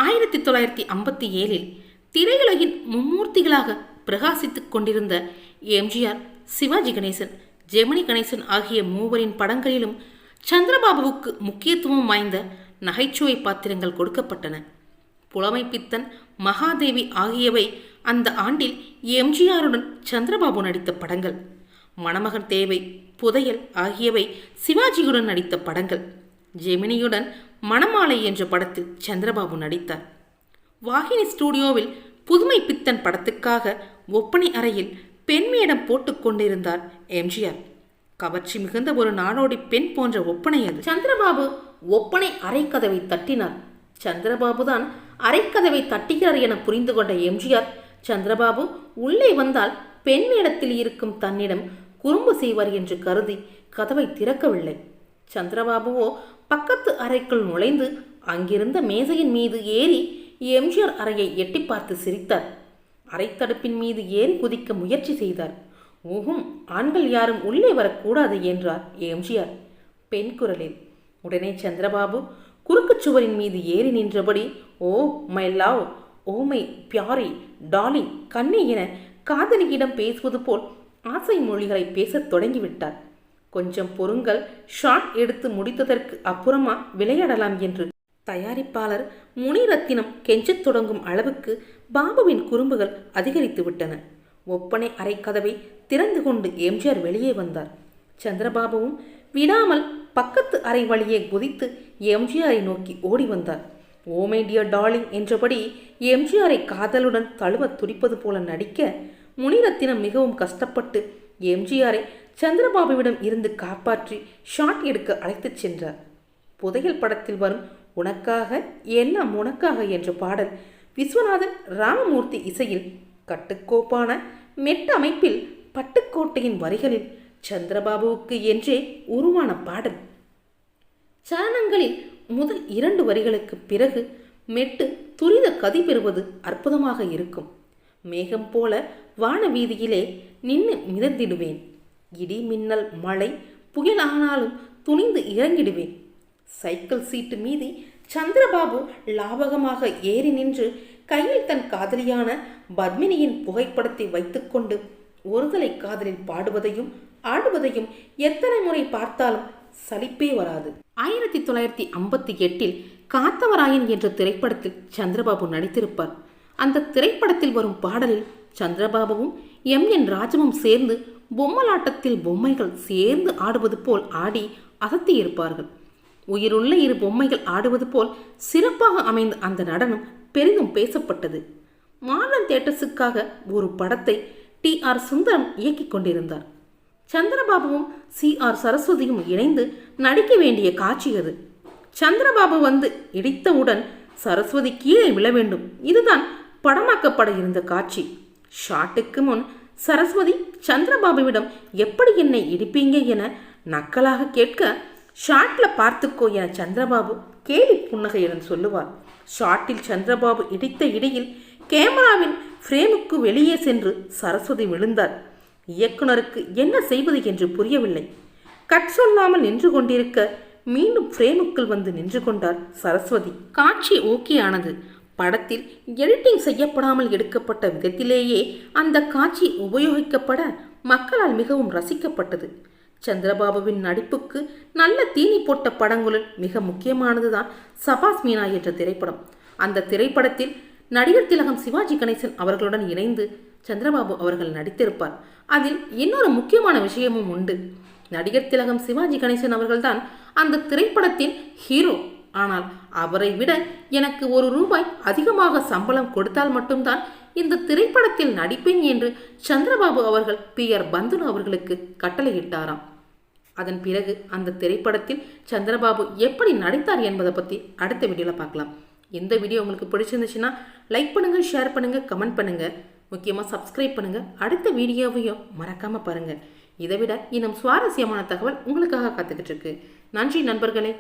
1957 திரையுலகின் மும்மூர்த்திகளாக பிரகாசித்துக் கொண்டிருந்த எம்ஜிஆர், சிவாஜி கணேசன், ஜெமினி கணேசன் ஆகிய மூவரின் படங்களிலும் சந்திரபாபுவுக்கு முக்கியத்துவம் வாய்ந்த நகைச்சுவை பாத்திரங்கள் கொடுக்கப்பட்டன. புலமைப்பித்தன், மகாதேவி ஆகியவை அந்த ஆண்டில் எம்ஜிஆருடன் சந்திரபாபு நடித்த படங்கள். மணமகன் தேவை, புதையல் ஆகியவை சிவாஜியுடன் நடித்த படங்கள். ஜெமினியுடன் மணமாலை என்ற படத்தில் சந்திரபாபு நடித்தார். வாகினி ஸ்டுடியோவில் புதுமை பித்தன் படத்துக்காக ஒப்பனை அறையில் பெண் வேடம் போட்டுக் கொண்டிருந்தார் எம்ஜிஆர். கவர்ச்சி மிகுந்த ஒரு நாடோடி பெண் போன்ற ஒப்பனை அது. சந்திரபாபு ஒப்பனை அறைக்கதவை தட்டினார். சந்திரபாபுதான் அறைக்கதவை தட்டுகிறார் என புரிந்து கொண்ட எம்ஜிஆர், சந்திரபாபு உள்ளே வந்தால் பெண் வேடத்தில் இருக்கும் தன்னிடம் குறும்பு செய்வார் என்று கருதி கதவை திறக்கவில்லை. சந்திரபாபுவோ பக்கத்து அறைக்குள் நுழைந்து அங்கிருந்த மேசையின் மீது ஏறி எம்ஜிஆர் அறையை எட்டி பார்த்து சிரித்தார். அறைத்தடுப்பின் மீது ஏறி குதிக்க முயற்சி செய்தார். ஊகும், ஆண்கள் யாரும் உள்ளே வரக்கூடாது என்றார் எம்ஜிஆர் பெண் குரலில். உடனே சந்திரபாபு குறுக்கு சுவரின் மீது ஏறி நின்றபடி, oh my love, oh my பியாரி, டார்லிங், கண்ணே என காதலியிடம் பேசுவது போல் ஆசை மொழிகளை பேசத் தொடங்கிவிட்டார். கொஞ்சம் பொறுங்கள், ஷாட் எடுத்து முடித்ததற்கு அப்புறமா விளையாடலாம் என்று தயாரிப்பாளர் முனிரத்தினம் கெஞ்சத் தொடங்கும் அளவுக்கு பாபுவின் குறும்புகள் அதிகரித்து விட்டன. ஒப்பனை அறை கதவை திறந்து கொண்டு எம்ஜிஆர் வெளியே வந்தார். சந்திரபாபுவும் விடாமல் பக்கத்து அறை வழியே குதித்து எம்ஜிஆரை நோக்கி ஓடி வந்தார். ஓ மை டியர் டார்லிங் என்றபடி எம்ஜிஆரை காதலுடன் தழுவ துடிப்பது போல நடிக்க முனிரத்தினம் மிகவும் கஷ்டப்பட்டு எம்ஜிஆரை சந்திரபாபுவிடம் இருந்து காப்பாற்றி ஷாட் எடுக்க அழைத்துச் சென்றார். புதையல் படத்தில் வரும் உனக்காக எல்லாம் உனக்காக என்ற பாடல் விஸ்வநாதன் ராமமூர்த்தி இசையில் கட்டுக்கோப்பான மெட்டு அமைப்பில் பட்டுக்கோட்டையின் வரிகளில் சந்திரபாபுவுக்கு என்றே உருவான பாடல். சரணங்களில் முதல் 2 வரிகளுக்கு பிறகு மெட்டு துரித கதி பெறுவது அற்புதமாக இருக்கும். மேகம் போல வான வீதியிலே நின்று மிதந்திடுவேன், இடி மின்னல் மழை புயல் ஆனாலும் துணிந்து இறங்கிடுவேன். சைக்கிள் சீட்டு மீதி சந்திரபாபு லாபகமாக ஏறி நின்று கையில் தன் காதலியான பத்மினியின் புகைப்படத்தை வைத்துக்கொண்டு ஒருதலை காதலில் பாடுவதையும் ஆடுவதையும் எத்தனை முறை பார்த்தாலும் சலிப்பே வராது. 1958 காத்தவராயன் என்ற திரைப்படத்தில் சந்திரபாபு நடித்திருப்பார். அந்த திரைப்படத்தில் வரும் பாடலில் சந்திரபாபுவும் எம்.என். ராஜமும் சேர்ந்து பொம்மலாட்டத்தில் பொம்மைகள் சேர்ந்து ஆடுவது போல் ஆடி அசத்தியிருப்பார்கள். உயிருள்ள 2 பொம்மைகள் ஆடுவது போல் சிறப்பாக அமைந்த அந்த நடனம் பெரிதும் பேசப்பட்டது. மாடர்ன் தியேட்டர்ஸுக்காக ஒரு படத்தை டி.ஆர். சுந்தரம் இயக்கிக் கொண்டிருந்தார். சந்திரபாபுவும் சி.ஆர். சரஸ்வதியும் இணைந்து நடிக்க வேண்டிய காட்சி அது. சந்திரபாபு வந்து இடித்தவுடன் சரஸ்வதி கீழே விழ வேண்டும். இதுதான் படமாக்கப்பட இருந்த காட்சி. ஷாட்டுக்கு முன் சரஸ்வதி சந்திரபாபுவிடம் எப்படி என்னை இடிப்பீங்க என நக்கலாக கேட்க, ஷாட்ல பார்த்துக்கோ என சந்திரபாபு கேலி புன்னகையுடன் சொல்லுவார். ஷாட்டில் சந்திரபாபு இடித்த இடையில் கேமராவின் ஃப்ரேமுக்கு வெளியே சென்று சரஸ்வதி விழுந்தார். இயக்குனருக்கு என்ன செய்வது என்று புரியவில்லை. கட் சொல்லாமல் நின்று கொண்டிருக்க மீண்டும் ஃப்ரேமுக்குள் வந்து நின்று கொண்டார் சரஸ்வதி. காட்சி ஓகே ஆனது. படத்தில் எடிட்டிங் செய்யப்படாமல் எடுக்கப்பட்ட விதத்திலேயே அந்த காட்சி உபயோகிக்கப்பட மக்களால் மிகவும் ரசிக்கப்பட்டது. சந்திரபாபுவின் நடிப்புக்கு நல்ல தீனி போட்ட படங்களுள் மிக முக்கியமானதுதான் சபாஸ் மீனா என்ற திரைப்படம். அந்த திரைப்படத்தில் நடிகர் திலகம் சிவாஜி கணேசன் அவர்களுடன் இணைந்து சந்திரபாபு அவர்கள் நடித்திருப்பார். அதில் இன்னொரு முக்கியமான விஷயமும் உண்டு. நடிகர் திலகம் சிவாஜி கணேசன் அவர்கள்தான் அந்த திரைப்படத்தின் ஹீரோ. ஆனால் அவரை விட எனக்கு ₹1 அதிகமாக சம்பளம் கொடுத்தால் மட்டும்தான் இந்த திரைப்படத்தில் நடிப்பேன் என்று சந்திரபாபு அவர்கள் பி.ஆர். பந்துலு அவர்களுக்கு கட்டளையிட்டாராம். அதன் பிறகு அந்த திரைப்படத்தில் சந்திரபாபு எப்படி நடித்தார் என்பதை பற்றி அடுத்த வீடியோவில் பார்க்கலாம். இந்த வீடியோ உங்களுக்கு பிடிச்சிருந்துச்சுன்னா லைக் பண்ணுங்கள், ஷேர் பண்ணுங்கள், கமெண்ட் பண்ணுங்கள், முக்கியமாக சப்ஸ்கிரைப் பண்ணுங்கள். அடுத்த வீடியோவையும் மறக்காமல் பாருங்கள். இதை விட இன்னும் சுவாரஸ்யமான தகவல் உங்களுக்காக காத்துக்கிட்டு இருக்கு. நன்றி நண்பர்களே.